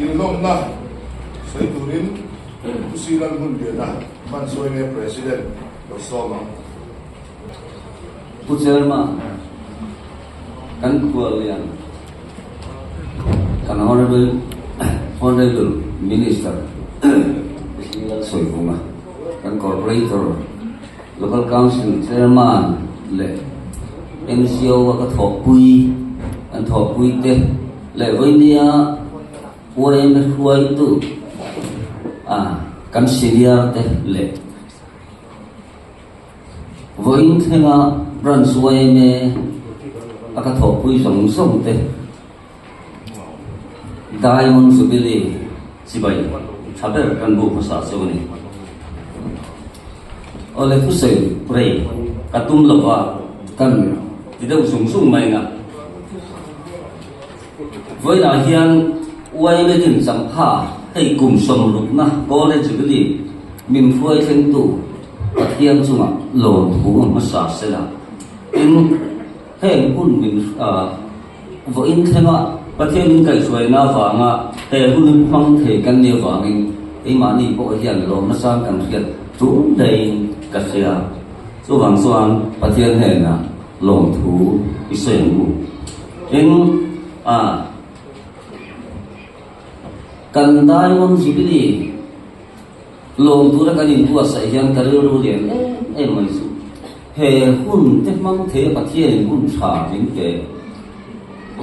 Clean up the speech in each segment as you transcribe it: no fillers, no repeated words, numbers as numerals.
Dinlong na sa iturin usilan mundi na Mansoy ni President Osoma. Pucerma kan kualian kan honorable minister Soifunga kan corporator local council chairman le NCO ka thopui an thopui te le voinia uem huai tu kan senior te le voin thenga ran suai me aka thopui song song te diamond jubilee sibai chaber kan bu phasa sewani ole tu sei prei katum lawa kan tidak sung sung mai nga với là hiền quay lên đến sắm pha hay cùng sum lục na có lên jubilee mình phơi thêm tu và hiền chung à lồn thú mà sa sẽ là in hẹn kun mình với in thêm à và thêm mình cái suy na vàng à hệ kun phong thể căn nhiều vàng in ấy mà đi bộ hiền lồn mà sang cần hiền trốn đầy cả xe số vàng xoan và thêm hẹn à lồn thú cái sợi ngủ in kan diamond jubilee lom tu ra kanin tu asa hian karil lian mai su he hun te mang the pathian hun tha ding te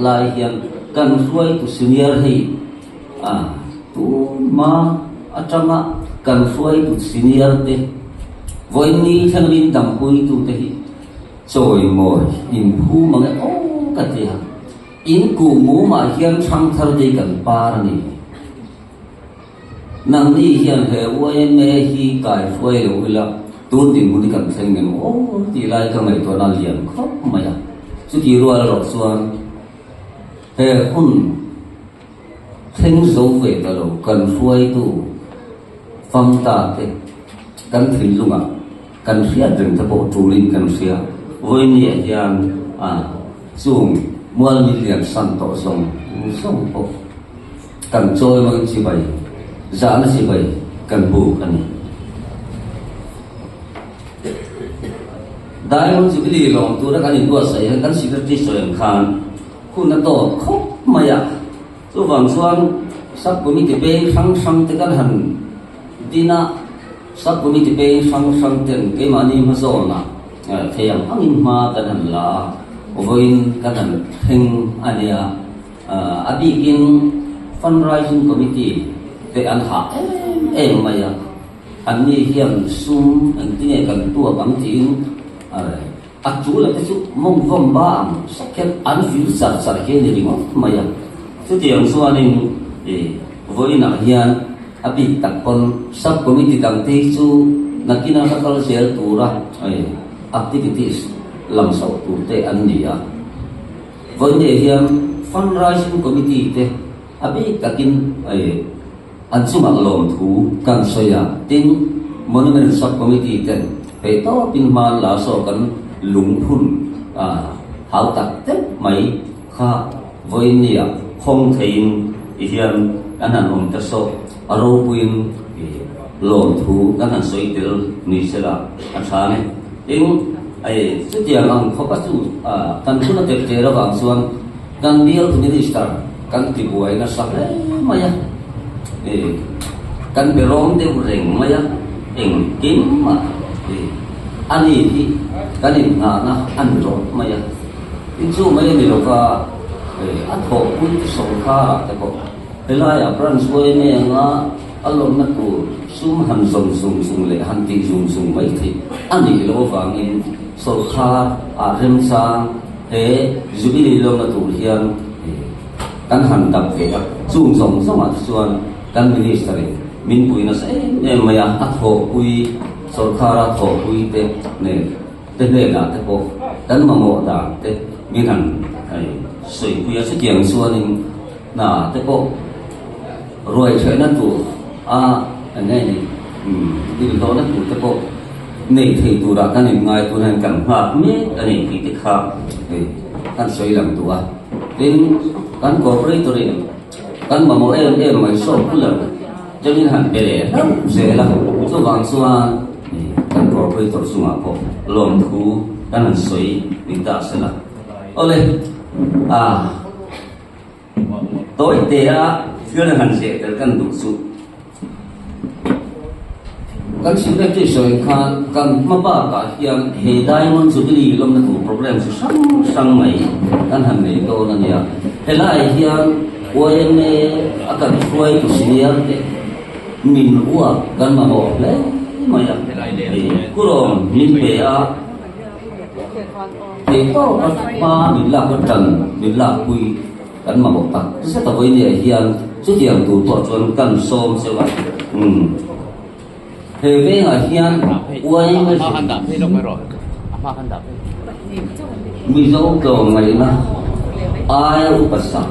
lai hian kan suai tu senior hei tu ma atama kan suai tu senior te voini thanglin dam pui tu te hi choi moi in phu mang ka te ha in ku mu ma hian thang thar de kan par ni nang ni hian he uai me hi kai phoi lo ila tun tin mun kan theng ngem ti lai ka mai to na lian khop maya chu ti rual ro suan he hun theng zo ve ta lo kan phoi tu fam ta te kan thin lunga kan sia deng ta bo tu lin kan sia voi ni hian chung mual million san to song po kan choi ma chi bai za na si bai kan bu kan diamond jubilee long tu ra kan in tu sai kan secretary soyam khan kun na to khop maya so wang suan sab ko mi te pe sang te kan han dina sab ko mi te pe sang ten ke mani ma zo na theyam angin ma kan han la voin kan han theng ania abikin fundraising committee te an ha maya an ni hiam sum an tine kan tua bang tin chu la chu mong vom ba sakhet an fiu sar ke ni ringo maya chu tiang suanin voi na hian abi takon sub committee dang te chu nakina sakal sel tura activities lam sau tu te an dia voi ne hiam fundraising committee te abi takin an suma lom thu kan soya tin monument sub committee ten pe to pin ma la so kan lung phun hau tak te mai kha voinia khong thein hian anan ta so aro puin lom thu kan soi tel ni sela athane tin chu tiang ang khopa chu kan khuna te te ra wang suan kan deal to minister kan ti buai na sa maya kan berong de reng maya eng kim ma ani hi kan in na an ro maya in chu mai ni lo ka a tho pun so kha te ko pelai a pran suai me nga alom na ku sum han sum le han ti sum mai thi ani lo wang in so kha a rem sa he jubilee lo na tu hian kan han dap ve chung song a chuan kan minister min pui na sai maya a tho pui sarkara tho pui te ne na te ko kan ma mo da te min han soi pui a se kiang suanin na te ko roi chhe na tu ne ni đi lo na tu te ko nei thei tu ra kan ngai tu nan kan ha me ani ti te kha kan soi lam tu a tin kan corporate kan mà mỗi em mai so cũng là cho nên hẳn bể lắm dễ lắm số vàng số kan corporator sung ako lom thu kan han soi minta sala ole tối tệ chưa là hẳn dễ kan đủ su kan secretary soi kan mapa ka hian he diamond jubili lom na tu problem su sang mai kan han nei to na nia helai hian OMA akan suai tu senior te min uak kan ma bo le mai ya kurong min pe thì có ba mình làm cái trần mình làm quy cắn mà một tắc rất là với nhà hiền xuất hiện tụ tổ chuẩn cần xôm sẽ vậy thì với người hiền quay mới mình dấu cầu ngày mà ai cũng bật sạc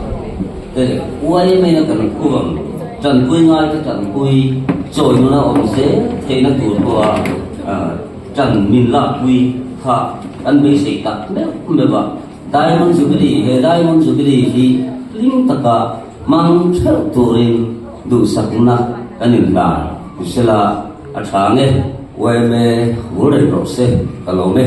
để quay mới nó cần cuồng trần quy ngay cái trần quy rồi nó ông dễ thì nó tụ tổ trần mình làm quy ha anh bị sĩ tắc nếu không được Diamond Jubilee thì linh taka mang theo turin du sakuna kanin la kusela athange weme wure rose kalome